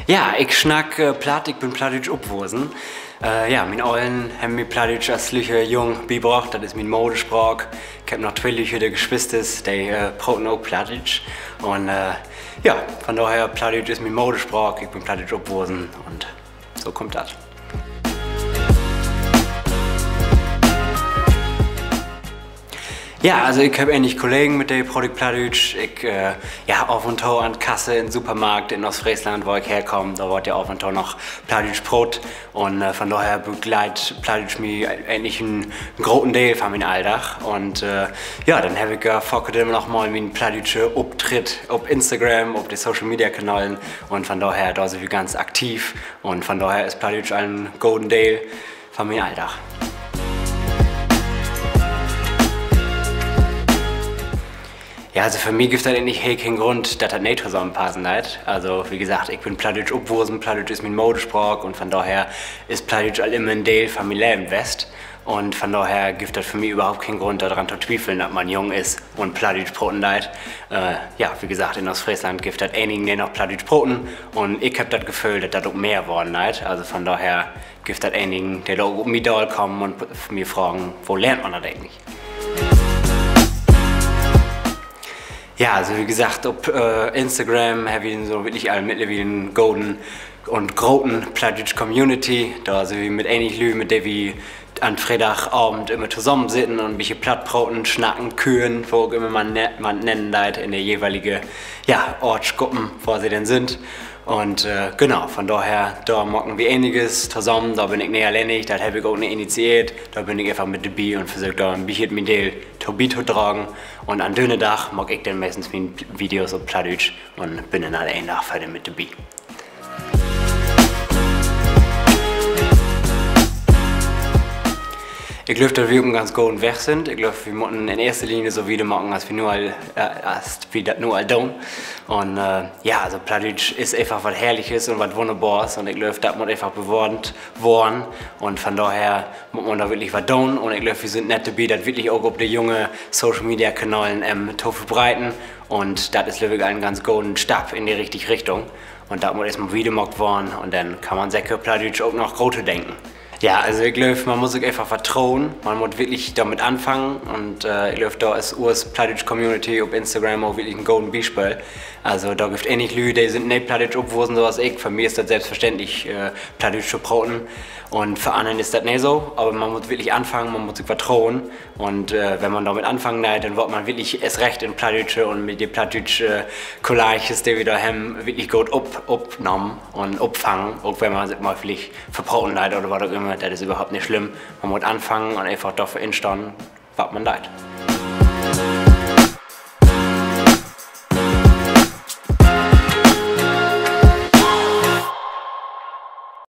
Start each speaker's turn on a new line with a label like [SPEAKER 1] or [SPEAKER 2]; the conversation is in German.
[SPEAKER 1] Ja, ich schnack platt, ich bin plattdeutsch uppwosen. Ja, mein Eulen haben mir plattdeutsch als Lüche jung beigebracht, das ist mein Modesprach. Ich hab noch zwei Lüche, die Geschwister, die brauchen auch plattdeutsch. Und ja, von daher plattdeutsch ist mein Modesprach, ich bin plattdeutsch uppwosen und so kommt das. Ja, also ich habe ähnlich Kollegen mit der Produkt Plattdeutsch. Ich ja, auf und zu an Kasse im Supermarkt in Ostfriesland, wo ich herkomme, da wird ja auf und zu noch Plattdeutsch Brot und von daher begleitet Plattdeutsch mir eigentlich einen großen Teil von meinem Alltag. Und ja, dann habe ich vor kurzem noch mal meinen plattdeutschen Auftritt auf Instagram, auf den Social Media Kanälen und von daher da sind wir ganz aktiv und von daher ist Plattdeutsch ein golden Teil von meinem Alltag. Ja, also für mich gibt es eigentlich keinen Grund, dass das nicht zusammenpassen hat. Also wie gesagt, ich bin plattdeutsch uppwosen, plattdeutsch ist mein Modesprach und von daher ist plattdeutsch all immer ein Teil von meinem Leben West. Und von daher gibt es für mich überhaupt keinen Grund daran zu zweifeln, dass man jung ist und plattdeutsch broten leid. Ja, wie gesagt, in Ostfriesland gibt es einigen, die noch plattdeutsch broten und ich habe das Gefühl, dass das auch mehr geworden leid. Also von daher gibt es einigen, die da auch um mich kommen und mir fragen, wo lernt man das eigentlich? Ja, also wie gesagt, auf Instagram habe ich so wirklich mittlerweile einen golden und großen plattdeutsch Community. Da sind wir mit ähnlich Leuten, mit der wir an Freitagabend immer zusammen sitzen und ein bisschen Plattbroten, schnacken, küren, wo auch immer man nennen leid in der jeweiligen ja, Ortsgruppen, wo sie denn sind. Und genau, von daher, da machen wir einiges zusammen, da bin ich nicht alleinig, das habe ich auch nicht initiiert, da bin ich einfach mit dabei und versuche da ein bisschen mit dem Tobi zu tragen. Und an dünnen Tag mag ich dann meistens meine Videos auf Plattdeutsch und bin dann alle einen Tag fertig mit dabei. Ich glaube, dass wir um ganz gut weg sind. Ich glaube, wir müssen in erster Linie so wieder machen, als wir das nur all tun. Und ja, also Plattdeutsch ist einfach was Herrliches und was Wunderbares. Und ich glaube, das muss einfach beworben worden. Und von daher muss man da wirklich was tun. Und ich glaube, wir sind nicht dabei, das wirklich auch auf die jungen Social Media Kanälen zu verbreiten. Und das ist wirklich ein ganz guter Stab in die richtige Richtung. Und da muss erstmal wieder gemacht worden. Und dann kann man sicher Plattdeutsch auch noch größer denken. Ja, also ich glaube, man muss sich einfach vertrauen, man muss wirklich damit anfangen und ich glaube, da ist US Plattdeutsch Community auf Instagram auch wirklich ein golden Beispiel. Also da gibt es ähnlich Leute, die sind nicht Plattdeutsch uppwosen, so als ich. Für mich ist das selbstverständlich, Plattdeutsch zu broten und für anderen ist das nicht so, aber man muss wirklich anfangen, man muss sich vertrauen und wenn man damit anfangen dann wird man wirklich erst recht in Plattdeutsche und mit den Plattdeutschen Collages, die wir da haben, wirklich gut aufnehmen und abfangen, auch wenn man sich mal vielleicht verbroten oder was auch immer. Das ist überhaupt nicht schlimm. Man muss anfangen und einfach dafür entstehen, was man leid.